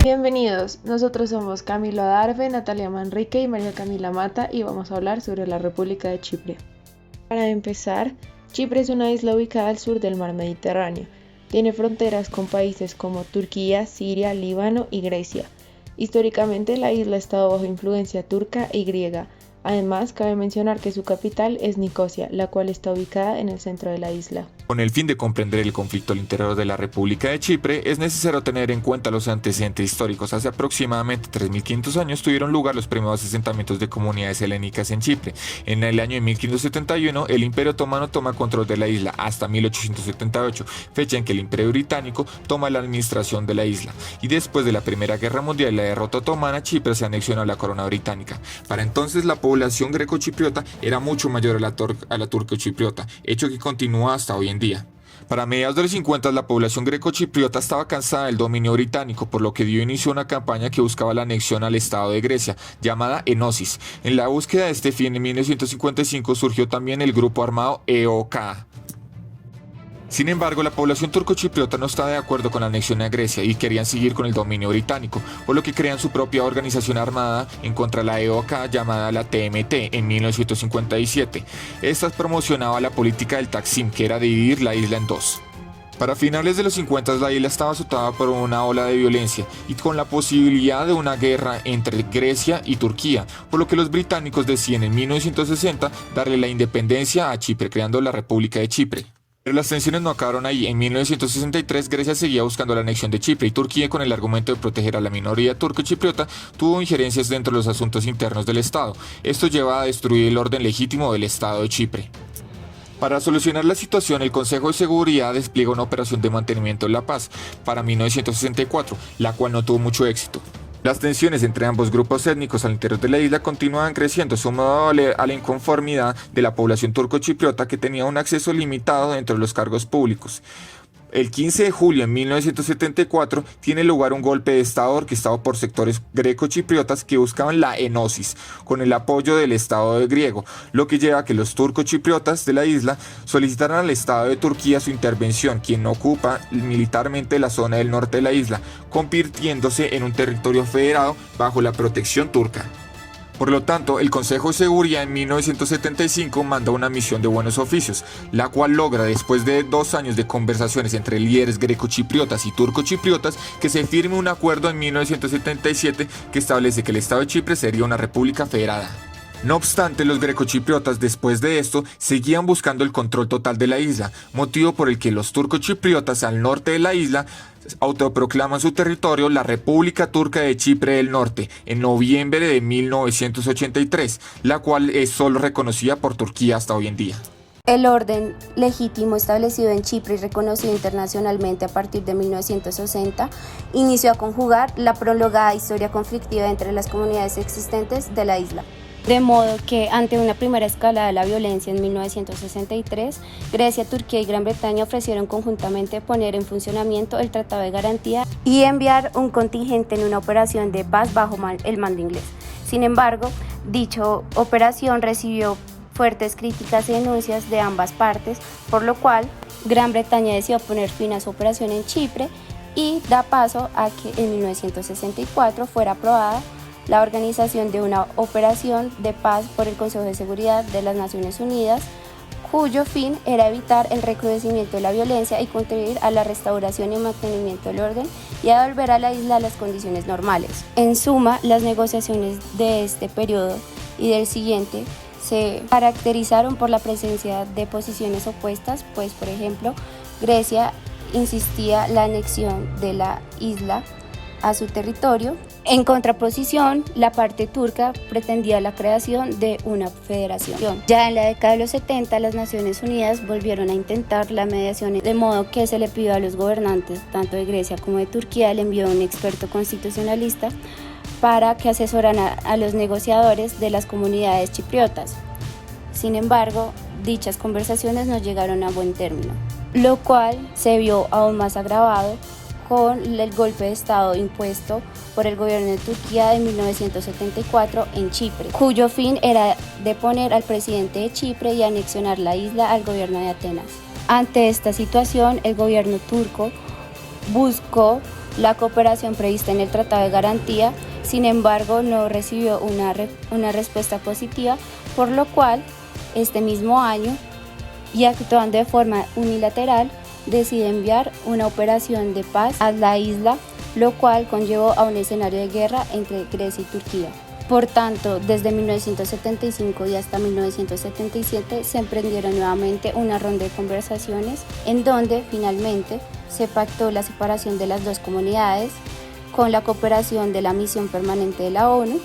Bienvenidos, nosotros somos Camilo Adarve, Natalia Manrique y María Camila Mata y vamos a hablar sobre la República de Chipre. Para empezar, Chipre es una isla ubicada al sur del mar Mediterráneo. Tiene fronteras con países como Turquía, Siria, Líbano y Grecia. Históricamente la isla ha estado bajo influencia turca y griega. Además, cabe mencionar que su capital es Nicosia, la cual está ubicada en el centro de la isla. Con el fin de comprender el conflicto al interior de la República de Chipre, es necesario tener en cuenta los antecedentes históricos. Hace aproximadamente 3.500 años tuvieron lugar los primeros asentamientos de comunidades helénicas en Chipre. En el año de 1571, el Imperio Otomano toma control de la isla hasta 1878, fecha en que el Imperio Británico toma la administración de la isla. Y después de la Primera Guerra Mundial y la derrota otomana, Chipre se anexiona a la corona británica. Para entonces, la población greco-chipriota era mucho mayor a la turco-chipriota, hecho que continúa hasta hoy en día. Para mediados de los 50, la población greco-chipriota estaba cansada del dominio británico, por lo que dio inicio a una campaña que buscaba la anexión al Estado de Grecia, llamada Enosis. En la búsqueda de este fin, en 1955 surgió también el grupo armado EOK. Sin embargo, la población turco-chipriota no estaba de acuerdo con la anexión a Grecia y querían seguir con el dominio británico, por lo que crean su propia organización armada en contra de la EOK llamada la TMT en 1957. Esta promocionaba la política del Taksim, que era dividir la isla en dos. Para finales de los 50, la isla estaba azotada por una ola de violencia y con la posibilidad de una guerra entre Grecia y Turquía, por lo que los británicos deciden en 1960 darle la independencia a Chipre, creando la República de Chipre. Pero las tensiones no acabaron ahí. En 1963, Grecia seguía buscando la anexión de Chipre y Turquía, con el argumento de proteger a la minoría turco-chipriota, tuvo injerencias dentro de los asuntos internos del Estado. Esto lleva a destruir el orden legítimo del Estado de Chipre. Para solucionar la situación, el Consejo de Seguridad despliega una operación de mantenimiento de la paz para 1964, la cual no tuvo mucho éxito. Las tensiones entre ambos grupos étnicos al interior de la isla continuaban creciendo, sumado a la inconformidad de la población turco-chipriota, que tenía un acceso limitado dentro de los cargos públicos. El 15 de julio de 1974 tiene lugar un golpe de Estado orquestado por sectores greco-chipriotas que buscaban la enosis, con el apoyo del Estado griego, lo que lleva a que los turco-chipriotas de la isla solicitaran al Estado de Turquía su intervención, quien ocupa militarmente la zona del norte de la isla, convirtiéndose en un territorio federado bajo la protección turca. Por lo tanto, el Consejo de Seguridad en 1975 manda una misión de buenos oficios, la cual logra, después de 2 años de conversaciones entre líderes greco-chipriotas y turco-chipriotas, que se firme un acuerdo en 1977 que establece que el Estado de Chipre sería una república federada. No obstante, los grecochipriotas después de esto seguían buscando el control total de la isla, motivo por el que los turcochipriotas al norte de la isla autoproclaman su territorio la República Turca de Chipre del Norte en noviembre de 1983, la cual es solo reconocida por Turquía hasta hoy en día. El orden legítimo establecido en Chipre y reconocido internacionalmente a partir de 1960 inició a conjugar la prolongada historia conflictiva entre las comunidades existentes de la isla. De modo que, ante una primera escalada de la violencia en 1963, Grecia, Turquía y Gran Bretaña ofrecieron conjuntamente poner en funcionamiento el Tratado de Garantía y enviar un contingente en una operación de paz bajo el mando inglés. Sin embargo, dicha operación recibió fuertes críticas y denuncias de ambas partes, por lo cual Gran Bretaña decidió poner fin a su operación en Chipre y da paso a que en 1964 fuera aprobada la organización de una operación de paz por el Consejo de Seguridad de las Naciones Unidas, cuyo fin era evitar el recrudecimiento de la violencia y contribuir a la restauración y mantenimiento del orden y a devolver a la isla a las condiciones normales. En suma, las negociaciones de este periodo y del siguiente se caracterizaron por la presencia de posiciones opuestas, pues por ejemplo, Grecia insistía la anexión de la isla a su territorio. En contraposición, la parte turca pretendía la creación de una federación. Ya en la década de los 70, las Naciones Unidas volvieron a intentar la mediación, de modo que se le pidió a los gobernantes, tanto de Grecia como de Turquía, le envió un experto constitucionalista para que asesoran a los negociadores de las comunidades chipriotas. Sin embargo, dichas conversaciones no llegaron a buen término, lo cual se vio aún más agravado con el golpe de Estado impuesto por el gobierno de Turquía de 1974 en Chipre, cuyo fin era deponer al presidente de Chipre y anexionar la isla al gobierno de Atenas. Ante esta situación, el gobierno turco buscó la cooperación prevista en el Tratado de Garantía. Sin embargo, no recibió una respuesta positiva, por lo cual este mismo año, y actuando de forma unilateral, decide enviar una operación de paz a la isla, lo cual conllevó a un escenario de guerra entre Grecia y Turquía. Por tanto, desde 1975 y hasta 1977 se emprendieron nuevamente una ronda de conversaciones en donde finalmente se pactó la separación de las dos comunidades con la cooperación de la misión permanente de la ONU,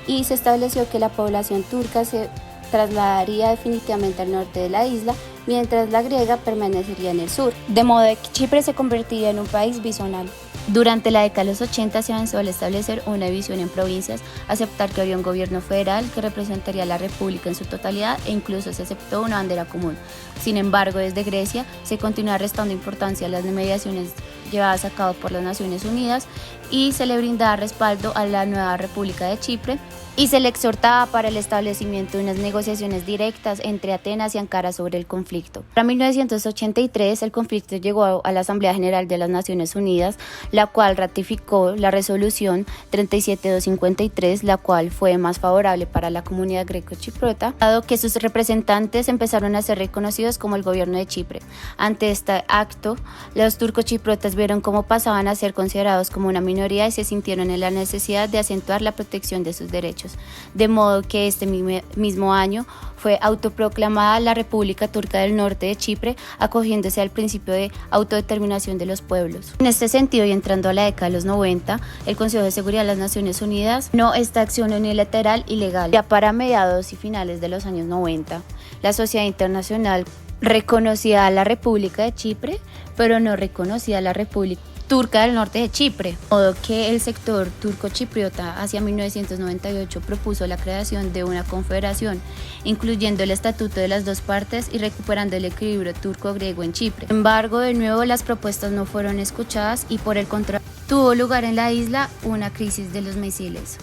y se estableció que la población turca se trasladaría definitivamente al norte de la isla, mientras la griega permanecería en el sur, de modo que Chipre se convertiría en un país bizonal. Durante la década de los 80 se avanzó al establecer una división en provincias, aceptar que había un gobierno federal que representaría a la república en su totalidad e incluso se aceptó una bandera común. Sin embargo, desde Grecia se continúa restando importancia a las mediaciones llevadas a cabo por las Naciones Unidas y se le brindaba respaldo a la nueva República de Chipre y se le exhortaba para el establecimiento de unas negociaciones directas entre Atenas y Ankara sobre el conflicto. Para 1983 el conflicto llegó a la Asamblea General de las Naciones Unidas, la cual ratificó la resolución 37253, la cual fue más favorable para la comunidad greco-chipriota, dado que sus representantes empezaron a ser reconocidos como el gobierno de Chipre. Ante este acto, los turcochipriotas vieron cómo pasaban a ser considerados como una minoría y se sintieron en la necesidad de acentuar la protección de sus derechos, de modo que este mismo año fue autoproclamada la República Turca del Norte de Chipre, acogiéndose al principio de autodeterminación de los pueblos. En este sentido, y entrando a la década de los 90, el Consejo de Seguridad de las Naciones Unidas no esta acción unilateral y legal. Ya para mediados y finales de los años 90, la sociedad internacional reconocía a la República de Chipre, pero no reconocía a la República Turca del Norte de Chipre, de modo que el sector turco-chipriota hacia 1998 propuso la creación de una confederación, incluyendo el estatuto de las dos partes y recuperando el equilibrio turco-griego en Chipre. Sin embargo, de nuevo las propuestas no fueron escuchadas y por el contrario, tuvo lugar en la isla una crisis de los misiles.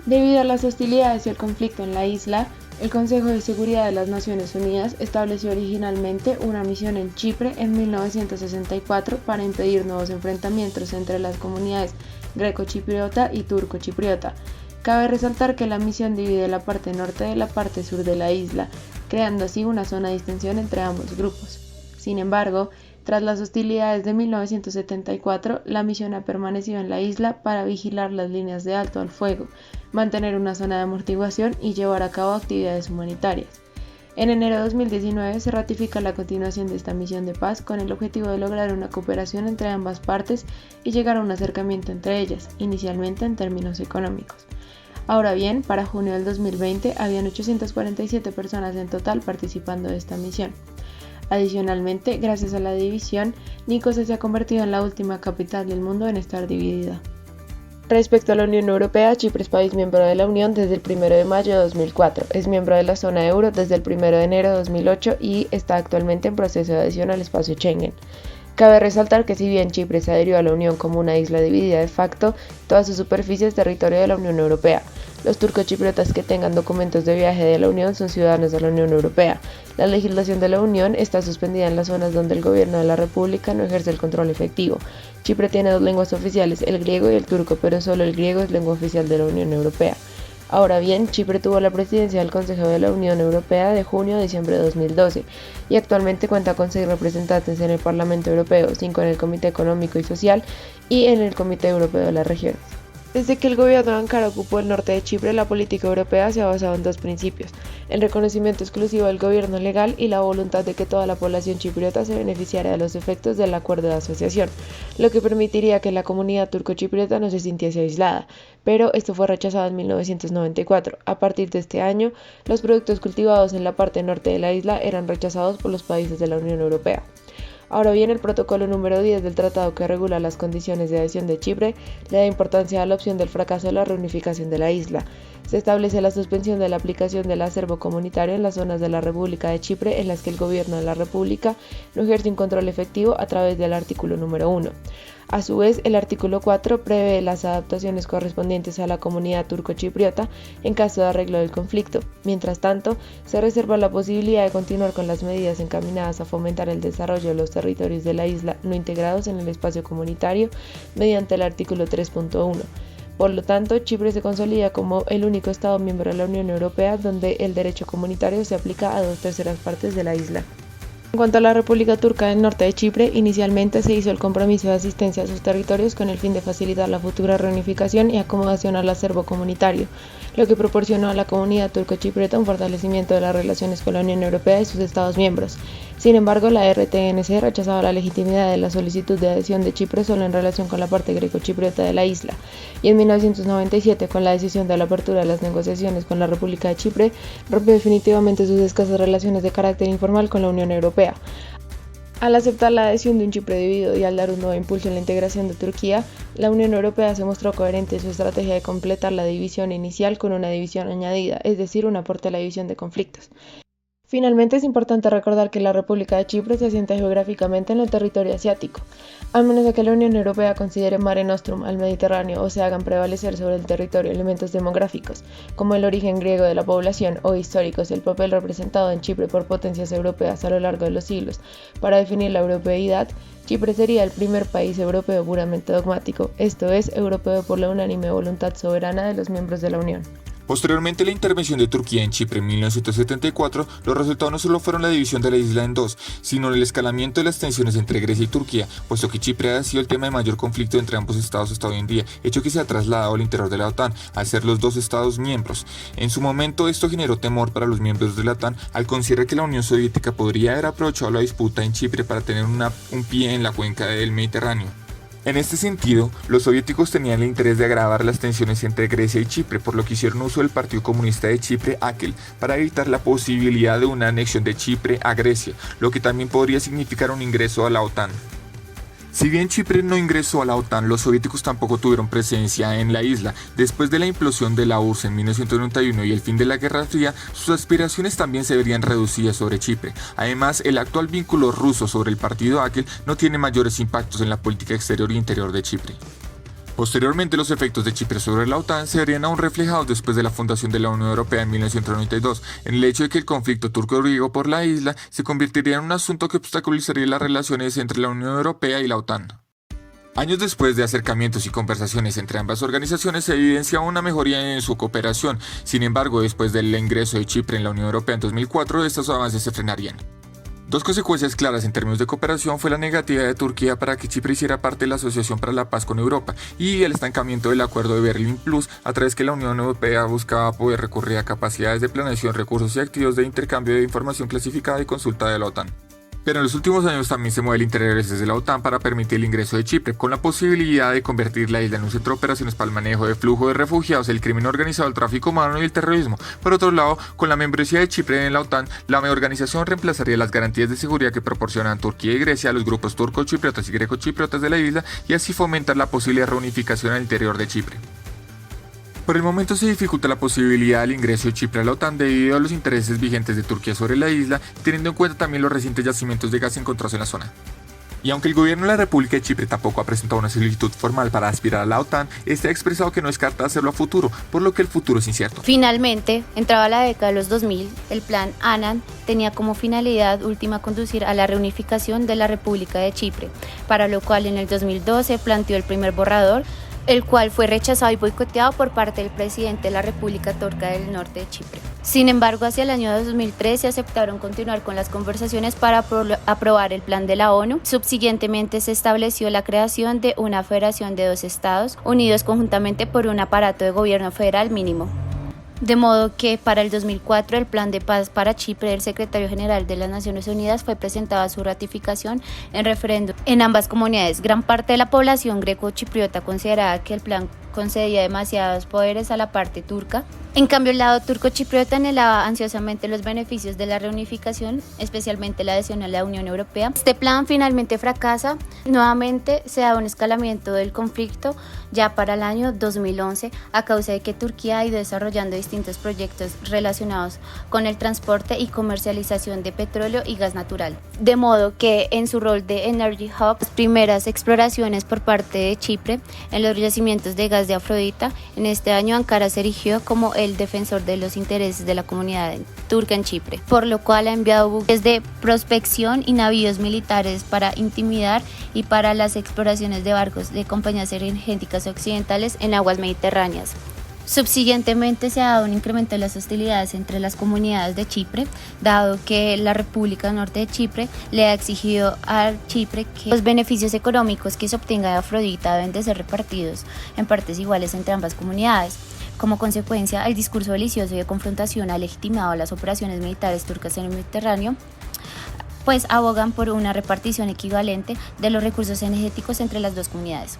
Debido a las hostilidades y el conflicto en la isla, el Consejo de Seguridad de las Naciones Unidas estableció originalmente una misión en Chipre en 1964 para impedir nuevos enfrentamientos entre las comunidades greco-chipriota y turco-chipriota. Cabe resaltar que la misión divide la parte norte de la parte sur de la isla, creando así una zona de distensión entre ambos grupos. Sin embargo, tras las hostilidades de 1974, la misión ha permanecido en la isla para vigilar las líneas de alto al fuego, mantener una zona de amortiguación y llevar a cabo actividades humanitarias. En enero de 2019 se ratifica la continuación de esta misión de paz con el objetivo de lograr una cooperación entre ambas partes y llegar a un acercamiento entre ellas, inicialmente en términos económicos. Ahora bien, para junio del 2020 habían 847 personas en total participando de esta misión. Adicionalmente, gracias a la división, Nicosia se ha convertido en la última capital del mundo en estar dividida. Respecto a la Unión Europea, Chipre es país miembro de la Unión desde el 1 de mayo de 2004, es miembro de la zona euro desde el 1 de enero de 2008 y está actualmente en proceso de adhesión al espacio Schengen. Cabe resaltar que si bien Chipre se adhirió a la Unión como una isla dividida de facto, toda su superficie es territorio de la Unión Europea. Los turcochipriotas que tengan documentos de viaje de la Unión son ciudadanos de la Unión Europea. La legislación de la Unión está suspendida en las zonas donde el gobierno de la República no ejerce el control efectivo. Chipre tiene dos lenguas oficiales, el griego y el turco, pero solo el griego es lengua oficial de la Unión Europea. Ahora bien, Chipre tuvo la presidencia del Consejo de la Unión Europea de junio a diciembre de 2012 y actualmente cuenta con 6 representantes en el Parlamento Europeo, 5 en el Comité Económico y Social y en el Comité Europeo de las Regiones. Desde que el gobierno de Ankara ocupó el norte de Chipre, la política europea se ha basado en dos principios: el reconocimiento exclusivo del gobierno legal y la voluntad de que toda la población chipriota se beneficiara de los efectos del acuerdo de asociación, lo que permitiría que la comunidad turco-chipriota no se sintiese aislada, pero esto fue rechazado en 1994. A partir de este año, los productos cultivados en la parte norte de la isla eran rechazados por los países de la Unión Europea. Ahora bien, el protocolo número 10 del tratado que regula las condiciones de adhesión de Chipre le da importancia a la opción del fracaso de la reunificación de la isla. Se establece la suspensión de la aplicación del acervo comunitario en las zonas de la República de Chipre en las que el gobierno de la República no ejerce un control efectivo a través del artículo número 1. A su vez, el artículo 4 prevé las adaptaciones correspondientes a la comunidad turco-chipriota en caso de arreglo del conflicto. Mientras tanto, se reserva la posibilidad de continuar con las medidas encaminadas a fomentar el desarrollo de los territorios de la isla no integrados en el espacio comunitario mediante el artículo 3.1. Por lo tanto, Chipre se consolida como el único Estado miembro de la Unión Europea donde el derecho comunitario se aplica a 2/3 partes de la isla. En cuanto a la República Turca del Norte de Chipre, inicialmente se hizo el compromiso de asistencia a sus territorios con el fin de facilitar la futura reunificación y acomodación al acervo comunitario, lo que proporcionó a la comunidad turco-chipriota un fortalecimiento de las relaciones con la Unión Europea y sus Estados miembros. Sin embargo, la RTNC rechazaba la legitimidad de la solicitud de adhesión de Chipre solo en relación con la parte greco-chipriota de la isla, y en 1997, con la decisión de la apertura de las negociaciones con la República de Chipre, rompió definitivamente sus escasas relaciones de carácter informal con la Unión Europea. Al aceptar la adhesión de un Chipre dividido y al dar un nuevo impulso en la integración de Turquía, la Unión Europea se mostró coherente en su estrategia de completar la división inicial con una división añadida, es decir, un aporte a la división de conflictos. Finalmente, es importante recordar que la República de Chipre se asienta geográficamente en el territorio asiático, a menos de que la Unión Europea considere Mare Nostrum al Mediterráneo o se hagan prevalecer sobre el territorio elementos demográficos, como el origen griego de la población, o históricos, el papel representado en Chipre por potencias europeas a lo largo de los siglos. Para definir la europeidad, Chipre sería el primer país europeo puramente dogmático, esto es, europeo por la unánime voluntad soberana de los miembros de la Unión. Posteriormente a la intervención de Turquía en Chipre en 1974, los resultados no solo fueron la división de la isla en dos, sino el escalamiento de las tensiones entre Grecia y Turquía, puesto que Chipre ha sido el tema de mayor conflicto entre ambos estados hasta hoy en día, hecho que se ha trasladado al interior de la OTAN, al ser los dos estados miembros. En su momento esto generó temor para los miembros de la OTAN, al considerar que la Unión Soviética podría haber aprovechado la disputa en Chipre para tener un pie en la cuenca del Mediterráneo. En este sentido, los soviéticos tenían el interés de agravar las tensiones entre Grecia y Chipre, por lo que hicieron uso del Partido Comunista de Chipre, AKEL, para evitar la posibilidad de una anexión de Chipre a Grecia, lo que también podría significar un ingreso a la OTAN. Si bien Chipre no ingresó a la OTAN, los soviéticos tampoco tuvieron presencia en la isla. Después de la implosión de la URSS en 1991 y el fin de la Guerra Fría, sus aspiraciones también se verían reducidas sobre Chipre. Además, el actual vínculo ruso sobre el partido AKEL no tiene mayores impactos en la política exterior e interior de Chipre. Posteriormente, los efectos de Chipre sobre la OTAN se verían aún reflejados después de la fundación de la Unión Europea en 1992, en el hecho de que el conflicto turco-griego por la isla se convertiría en un asunto que obstaculizaría las relaciones entre la Unión Europea y la OTAN. Años después de acercamientos y conversaciones entre ambas organizaciones se evidenciaba una mejoría en su cooperación. Sin embargo, después del ingreso de Chipre en la Unión Europea en 2004, estos avances se frenarían. Dos consecuencias claras en términos de cooperación fue la negativa de Turquía para que Chipre hiciera parte de la Asociación para la Paz con Europa y el estancamiento del Acuerdo de Berlín Plus, a través que la Unión Europea buscaba poder recurrir a capacidades de planeación, recursos y activos de intercambio de información clasificada y consulta de la OTAN. Pero en los últimos años también se mueve el interés desde la OTAN para permitir el ingreso de Chipre, con la posibilidad de convertir la isla en un centro de operaciones para el manejo de flujo de refugiados, el crimen organizado, el tráfico humano y el terrorismo. Por otro lado, con la membresía de Chipre en la OTAN, la organización reemplazaría las garantías de seguridad que proporcionan Turquía y Grecia a los grupos turco-chipriotas y greco-chipriotas de la isla y así fomentar la posible reunificación al interior de Chipre. Por el momento se dificulta la posibilidad del ingreso de Chipre a la OTAN debido a los intereses vigentes de Turquía sobre la isla, teniendo en cuenta también los recientes yacimientos de gas encontrados en la zona. Y aunque el gobierno de la República de Chipre tampoco ha presentado una solicitud formal para aspirar a la OTAN, este ha expresado que no descarta hacerlo a futuro, por lo que el futuro es incierto. Finalmente, entraba la década de los 2000, el plan Annan tenía como finalidad última conducir a la reunificación de la República de Chipre, para lo cual en el 2012 planteó el primer borrador, el cual fue rechazado y boicoteado por parte del presidente de la República Turca del Norte de Chipre. Sin embargo, hacia el año 2013 aceptaron continuar con las conversaciones para aprobar el plan de la ONU. Subsiguientemente se estableció la creación de una federación de 2 estados, unidos conjuntamente por un aparato de gobierno federal mínimo. De modo que para el 2004 el Plan de Paz para Chipre del Secretario General de las Naciones Unidas fue presentado a su ratificación en referéndum en ambas comunidades. Gran parte de la población greco-chipriota consideraba que el plan concedía demasiados poderes a la parte turca. En cambio, el lado turco-chipriota anhelaba ansiosamente los beneficios de la reunificación, especialmente la adhesión a la Unión Europea. Este plan finalmente fracasa. Nuevamente se da un escalamiento del conflicto ya para el año 2011 a causa de que Turquía ha ido desarrollando distintos proyectos relacionados con el transporte y comercialización de petróleo y gas natural. De modo que en su rol de Energy Hub, las primeras exploraciones por parte de Chipre en los yacimientos de gas de Afrodita, en este año Ankara se erigió como el defensor de los intereses de la comunidad turca en Chipre, por lo cual ha enviado buques de prospección y navíos militares para intimidar y para las exploraciones de barcos de compañías energéticas occidentales en aguas mediterráneas. Subsiguientemente se ha dado un incremento de las hostilidades entre las comunidades de Chipre, dado que la República del Norte de Chipre le ha exigido a Chipre que los beneficios económicos que se obtenga de Afrodita deben de ser repartidos en partes iguales entre ambas comunidades. Como consecuencia, el discurso belicioso y de confrontación ha legitimado las operaciones militares turcas en el Mediterráneo, pues abogan por una repartición equivalente de los recursos energéticos entre las dos comunidades.